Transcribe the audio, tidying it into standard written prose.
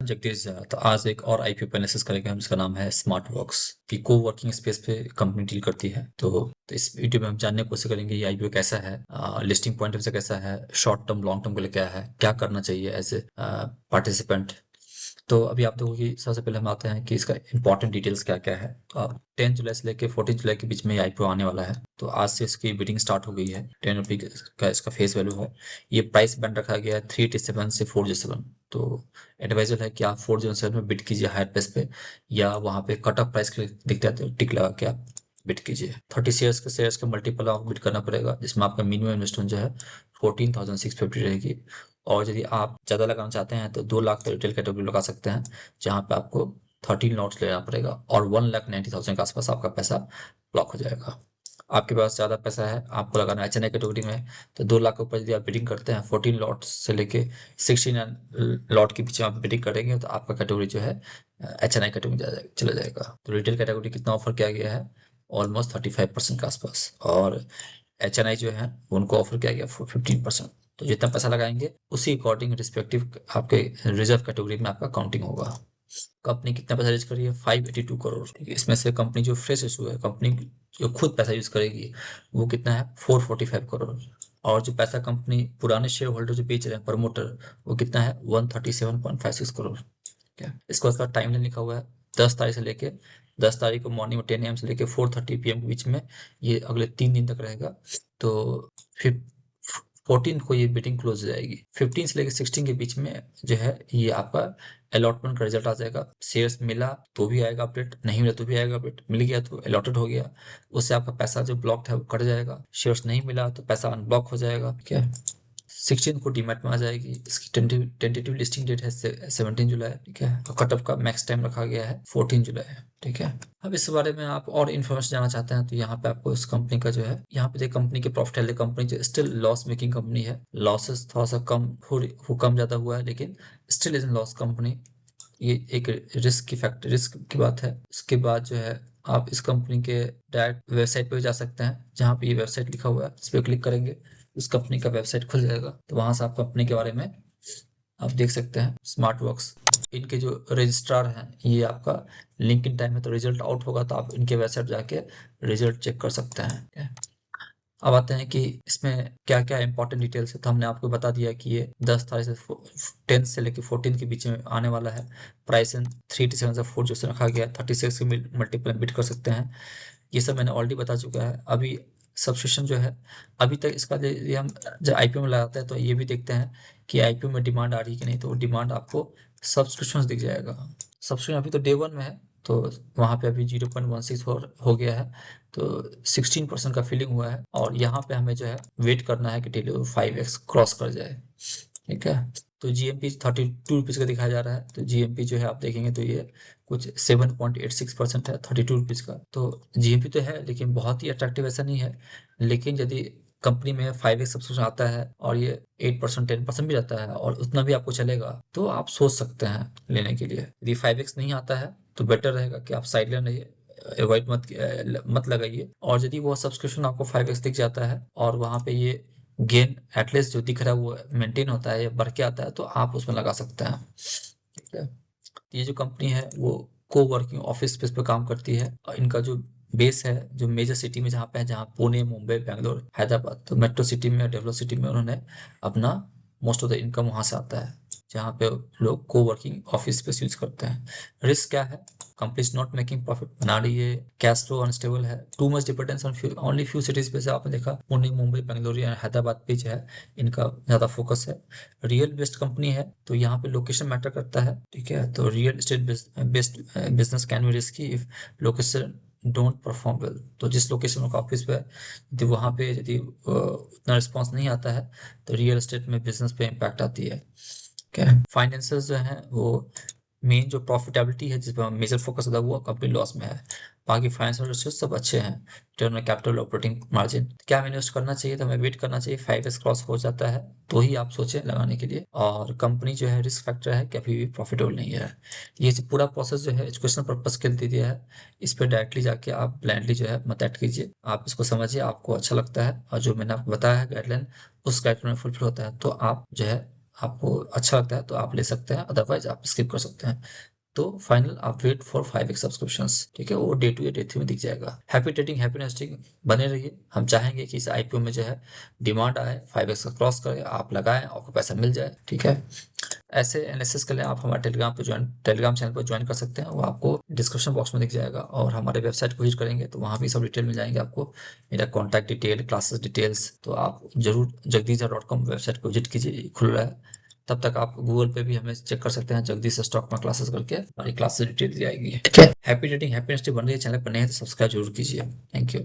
जगदीश झा। तो आज एक और आईपीओ पे एनालिसिस करेंगे हम, जिसका नाम है स्मार्ट वर्क्स की को वर्किंग स्पेस पे कंपनी डील करती है। तो इस वीडियो में हम जानने की कोशिश करेंगे ये आईपीओ कैसा है, लिस्टिंग पॉइंट ऑफ से कैसा है, शॉर्ट टर्म लॉन्ग टर्म के लिए क्या है, क्या करना चाहिए एज ए पार्टिसिपेंट। तो अभी आप देखोगे, सबसे पहले हम आते हैं कि इसका इंपॉर्टेंट डिटेल्स क्या क्या है। तो आप 10 जुलाई से लेकर 14 जुलाई के बीच में ये आईपीओ आने वाला है। तो आज से इसकी बिडिंग स्टार्ट हो गई है। 10 रुपये का इसका फेस वैल्यू है। ये प्राइस बैंड रखा गया है 387 से 407। तो एडवाइजर है कि आप 407 में बिड कीजिए हायर प्राइस पे, या वहाँ पे कट ऑफ प्राइस दिख जाते हैं टिक लगा के आप बिड कीजिए। 30 शेयर्स के मल्टीपल आप बिड करना पड़ेगा, जिसमें आपका मिनिमम इन्वेस्टमेंट जो है 14,650 रहेगी। और यदि आप ज़्यादा लगाना चाहते हैं तो 2 लाख का रिटेल कैटेगरी लगा सकते हैं, जहाँ पे आपको 13 लॉट्स लेना पड़ेगा और 1,90,000 के आसपास आपका पैसा ब्लॉक हो जाएगा। आपके पास ज़्यादा पैसा है, आपको लगाना है एचएनआई कैटेगरी में, तो 2 लाख के ऊपर यदि आप बिडिंग करते हैं 14 लॉट से लेके 16 लॉट के पीछे आप बिडिंग करेंगे, तो आपका कैटेगरी जो है एचएनआई कैटेगरी चला जाएगा। तो रिटेल कैटेगरी कितना ऑफर किया गया है? ऑलमोस्ट 35% के आसपास। और एचएनआई जो है उनको ऑफर किया गया 15%। तो जितना पैसा लगाएंगे उसी अकॉर्डिंग रिस्पेक्टिव आपके रिजर्व कैटेगरी में आपका काउंटिंग होगा। कंपनी कितना पैसा रेज करी है? 582 करोड़। ठीक है, इसमें से कंपनी जो फ्रेश इशू है, कंपनी जो खुद पैसा यूज करेगी, वो कितना है? 445 करोड़। और जो पैसा कंपनी पुराने शेयर होल्डर जो बेच रहे हैं, प्रमोटर, वो कितना है? 137.56 करोड़। ठीक है, इसको उसका टाइम लाइन लिखा हुआ है। 10 तारीख से लेके 10 तारीख को मॉर्निंग में 10 AM से लेके 4:30 PM के बीच में, ये अगले 3 दिन तक रहेगा। तो फिर 14 को ये मीटिंग क्लोज हो जाएगी। 15 से लेकर 16 के बीच में जो है ये आपका अलॉटमेंट का रिजल्ट आ जाएगा। शेयर्स मिला तो भी आएगा अपडेट, नहीं मिला तो भी आएगा अपडेट, मिल गया तो अलॉटेड हो गया, उससे आपका पैसा जो ब्लॉक है वो कट जाएगा। शेयर्स नहीं मिला तो पैसा अनब्लॉक हो जाएगा। क्या 16 को डीमैट में आ जाएगी। इसकी टेंटेटिव लिस्टिंग डेट है 17 जुलाई। ठीक है, और कटअप का मैक्स टाइम रखा गया है 14 जुलाई। ठीक है, अब इस बारे में आप और इन्फॉर्मेशन जानना चाहते हैं तो यहाँ पे आपको इस कंपनी का जो है, यहाँ पे देखिए कंपनी के प्रॉफिट है। कंपनी जो स्टिल लॉस मेकिंग कंपनी है, लॉसेस थोड़ा सा कम ज्यादा हुआ है, लेकिन still is in loss company. ये एक रिस्क की बात है। उसके बाद जो है, आप इस कंपनी के डायरेक्ट वेबसाइट पे जा सकते हैं, जहाँ पे ये वेबसाइट लिखा हुआ है, इस पे क्लिक करेंगे उस कंपनी का वेबसाइट खुल जाएगा। तो वहां से आप कंपनी के बारे में आप देख सकते हैं। स्मार्ट वर्क्स, इनके जो रजिस्ट्रार हैं, ये आपका लिंक इन टाइम है, तो रिजल्ट आउट होगा तो आप इनके वेबसाइट जाके रिजल्ट चेक कर सकते हैं। ठीक है? अब आते हैं कि इसमें क्या क्या इंपॉर्टेंट डिटेल्स है। तो हमने आपको बता दिया कि ये 10 तारीख से 10 से लेकर 14 के बीच में आने वाला है। प्राइस इन 387 से 4 जो रखा गया है, 36 के मल्टीपल बिट कर सकते हैं। ये सब मैंने ऑलरेडी बता चुका है। अभी सब्सक्रिप्शन जो है, अभी तक इसका ये हम जब आईपीओ में लगाते हैं तो ये भी देखते हैं कि आईपीओ में डिमांड आ रही है कि नहीं। तो डिमांड आपको सब्सक्रिप्शन दिख जाएगा। सब्सक्रिप्शन अभी तो डे 1 में है, तो वहाँ पे अभी 0.16 हो गया है, तो 16% का फिलिंग हुआ है। और यहाँ पे हमें जो है वेट करना है कि डेली 5x क्रॉस कर जाए। ठीक है, तो जीएमपी 32 रुपीज़ का दिखाया जा रहा है। तो जीएमपी जो है आप देखेंगे तो ये कुछ 7.86% है 32 रुपीज़ का। तो जीएमपी तो है, लेकिन बहुत ही अट्रैक्टिव ऐसा नहीं है। लेकिन यदि कंपनी में 5x सब्सक्रिप्शन आता है और ये 8% 10% भी रहता है और उतना भी आपको चलेगा, तो आप सोच सकते हैं लेने के लिए। यदि 5x नहीं आता है तो बेटर रहेगा कि आप साइड लेन रहिए, अवॉइड मत लगाइए। और यदि वो सब्सक्रिप्शन आपको 5x दिख जाता है और वहाँ पे ये गेन एटलीस्ट जो दिख रहा है वो मेंटेन होता है या बढ़ के आता है, तो आप उसमें लगा सकते हैं। ठीक है, ये जो कंपनी है वो को वर्किंग ऑफिस स्पेस पे काम करती है। और इनका जो बेस है, जो मेजर सिटी में जहाँ पे है, जहाँ पुणे, मुंबई, बेंगलोर, हैदराबाद, तो मेट्रो सिटी में, डेवलप सिटी में उन्होंने अपना मोस्ट ऑफ द इनकम वहां से आता है, जहाँ पे लोग को वर्किंग ऑफिस स्पेस यूज करते हैं। रिस्क क्या है? Company is not making profit, बना रही है, कैश फ्लो अनस्टेबल है, too much dependence on only few cities पे से आपने देखा, पुणे, मुंबई, बेंगलोर या हैदराबाद पे जो है इनका ज्यादा फोकस है। रियल बेस्ड कंपनी है, तो यहाँ पे लोकेशन मैटर करता है। ठीक है, तो real estate based business can be risky if location don't perform well. तो जिस लोकेशन का ऑफिस पे है, यदि वहाँ पे यदि उतना रिस्पॉन्स नहीं आता है, तो रियल एस्टेट में बिजनेस पे इम्पैक्ट आती है। क्या फाइनेंसेस जो है वो मेन जो प्रॉफिटेबिलिटी है, जिस पर मेजर फोकस होता है, वो कंपनी लॉस में है। बाकी फाइनेंशियल रिसोर्स सब अच्छे हैं। Return on capital, operating margin, क्या हमें इन्वेस्ट करना चाहिए? तो हमें वेट करना चाहिए 5x क्रॉस हो जाता है तो ही आप सोचें लगाने के लिए। और कंपनी जो है रिस्क फैक्टर है कि अभी भी प्रॉफिटेबल नहीं है। ये जो पूरा प्रोसेस जो है एजुकेशनल पर्पज के लिए दिया है, इस पर डायरेक्टली जाके आप ब्लाइंडली जो है मत ऐड कीजिए। आप इसको समझिए, आपको अच्छा लगता है और जो मैंने आपको बताया है गाइडलाइन, उस गाइडलाइन में फुलफिल होता है तो आप जो है आपको अच्छा लगता है तो आप ले सकते हैं, अदरवाइज आप स्किप कर सकते हैं। तो फाइनल आप वेट फॉर 5x सब्सक्रिप्शंस, ठीक है, वो डे 2 या डे 3 में दिख जाएगा। हैप्पी ट्रेडिंग, हैप्पी इन्वेस्टिंग, बने रहिए। हम चाहेंगे कि इस आईपीओ में जो है डिमांड आए, 5x का क्रॉस करे, आप लगाएं, आपको पैसा मिल जाए, ठीक है। ऐसे एनालिसिस के लिए आप हमारे टेलीग्राम चैनल पर ज्वाइन कर सकते हैं, वो आपको डिस्क्रिप्शन बॉक्स में दिख जाएगा। और हमारे वेबसाइट को विजिट करेंगे तो वहाँ भी सब डिटेल मिल जाएंगे आपको, मेरा कॉन्टैक्ट डिटेल, क्लासेस डिटेल्स। तो आप जरूर जगदीशा.com वेबसाइट को विजिट कीजिए, खुल रहा है। तब तक आप गूगल पे भी हमें चेक कर सकते हैं, जगदीश स्टॉक में क्लासेस करके हमारी क्लासेस डिटेल दी जाएगी, ठीक है। हैप्पी ट्रेडिंग, हैप्पी इन्वेस्टिंग बन रही है, चैनल पर नए हैं तो सब्सक्राइब जरूर कीजिए। Thank you.